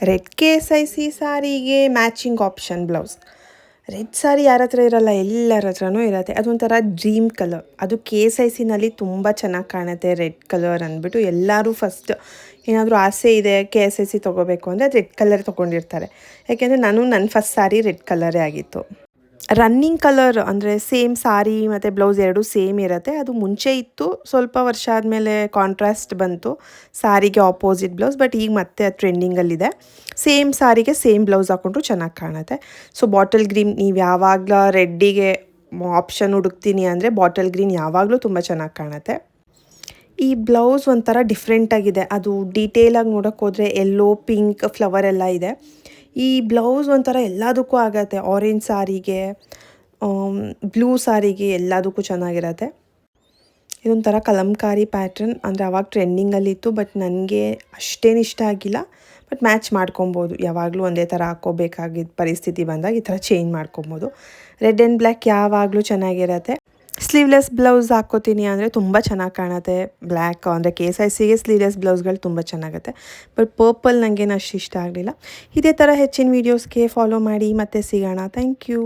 Red KSIC ಸಾರಿಗೆ matching option blouse. Red ಸಾರಿ ಯಾರ ಹತ್ರ ಇರಲ್ಲ, ಎಲ್ಲರ ಹತ್ರನೂ ಇರುತ್ತೆ. ಅದೊಂಥರ ಡ್ರೀಮ್ ಕಲರ್. ಅದು KSICನಲ್ಲಿ ತುಂಬ ಚೆನ್ನಾಗಿ ಕಾಣುತ್ತೆ ರೆಡ್ ಕಲರ್ ಅಂದ್ಬಿಟ್ಟು ಎಲ್ಲರೂ ಫಸ್ಟ್ ಏನಾದರೂ ಆಸೆ ಇದೆ KSIC ತೊಗೋಬೇಕು ಅಂದರೆ ಅದು ರೆಡ್ ಕಲರ್ ತೊಗೊಂಡಿರ್ತಾರೆ. ಯಾಕೆಂದರೆ ನನ್ನ ಫಸ್ಟ್ ಸಾರಿ ರೆಡ್ ಕಲರೇ ಆಗಿತ್ತು. ರನ್ನಿಂಗ್ ಕಲರ್ ಅಂದರೆ ಸೇಮ್ ಸಾರಿ ಮತ್ತು ಬ್ಲೌಸ್ ಎರಡೂ ಸೇಮ್ ಇರುತ್ತೆ. ಅದು ಮುಂಚೆ ಇತ್ತು, ಸ್ವಲ್ಪ ವರ್ಷ ಆದಮೇಲೆ ಕಾಂಟ್ರಾಸ್ಟ್ ಬಂತು ಸಾರಿಗೆ ಆಪೋಸಿಟ್ ಬ್ಲೌಸ್. ಬಟ್ ಈಗ ಮತ್ತೆ ಅದು ಟ್ರೆಂಡಿಂಗಲ್ಲಿದೆ. ಸೇಮ್ ಸಾರಿಗೆ ಸೇಮ್ ಬ್ಲೌಸ್ ಹಾಕ್ಕೊಂಡ್ರು ಚೆನ್ನಾಗಿ ಕಾಣುತ್ತೆ. ಸೊ ಬಾಟಲ್ ಗ್ರೀನ್, ನೀವು ಯಾವಾಗಲೂ ರೆಡ್ಡಿಗೆ ಆಪ್ಷನ್ ಹುಡುಕ್ತೀನಿ ಅಂದರೆ ಬಾಟಲ್ ಗ್ರೀನ್ ಯಾವಾಗಲೂ ತುಂಬ ಚೆನ್ನಾಗಿ ಕಾಣುತ್ತೆ. ಈ ಬ್ಲೌಸ್ ಒಂಥರ ಡಿಫ್ರೆಂಟಾಗಿದೆ. ಅದು ಡೀಟೇಲಾಗಿ ನೋಡೋಕ್ಕೆ ಹೋದರೆ ಎಲ್ಲೋ ಪಿಂಕ್ ಫ್ಲವರ್ ಎಲ್ಲ ಇದೆ. ಈ ಬ್ಲೌಸ್ ಒಂಥರ ಎಲ್ಲದಕ್ಕೂ ಆಗುತ್ತೆ. ಆರೆಂಜ್ ಸಾರಿಗೆ, ಬ್ಲೂ ಸಾರಿಗೆ ಎಲ್ಲದಕ್ಕೂ ಚೆನ್ನಾಗಿರುತ್ತೆ. ಇದೊಂಥರ ಕಲಂಕಾರಿ ಪ್ಯಾಟ್ರನ್, ಅಂದರೆ ಅವಾಗ ಟ್ರೆಂಡಿಂಗಲ್ಲಿತ್ತು. ಬಟ್ ನನಗೆ ಅಷ್ಟೇನು ಇಷ್ಟ ಆಗಿಲ್ಲ. ಬಟ್ ಮ್ಯಾಚ್ ಮಾಡ್ಕೊಬೋದು. ಯಾವಾಗಲೂ ಒಂದೇ ಥರ ಹಾಕ್ಕೋಬೇಕಾಗಿದ್ದ ಪರಿಸ್ಥಿತಿ ಬಂದಾಗ ಈ ಥರ ಚೇಂಜ್ ಮಾಡ್ಕೊಬೋದು. ರೆಡ್ ಆ್ಯಂಡ್ ಬ್ಲ್ಯಾಕ್ ಯಾವಾಗಲೂ ಚೆನ್ನಾಗಿರುತ್ತೆ. ಸ್ಲೀವ್ಲೆಸ್ ಬ್ಲೌಸ್ ಹಾಕ್ಕೋತೀನಿ ಅಂದರೆ ತುಂಬ ಚೆನ್ನಾಗಿ ಕಾಣುತ್ತೆ. ಬ್ಲ್ಯಾಕ್ ಅಂದರೆ KSICಗೆ ಸ್ಲೀವ್ಲೆಸ್ ಬ್ಲೌಸ್ಗಳು ತುಂಬ ಚೆನ್ನಾಗುತ್ತೆ. ಬಟ್ ಪರ್ಪಲ್ ನನಗೇನು ಅಷ್ಟು ಇಷ್ಟ ಆಗಲಿಲ್ಲ. ಇದೇ ಥರ ಹೆಚ್ಚಿನ ವೀಡಿಯೋಸ್ಗೆ ಫಾಲೋ ಮಾಡಿ. ಮತ್ತೆ ಸಿಗೋಣ. Thank you.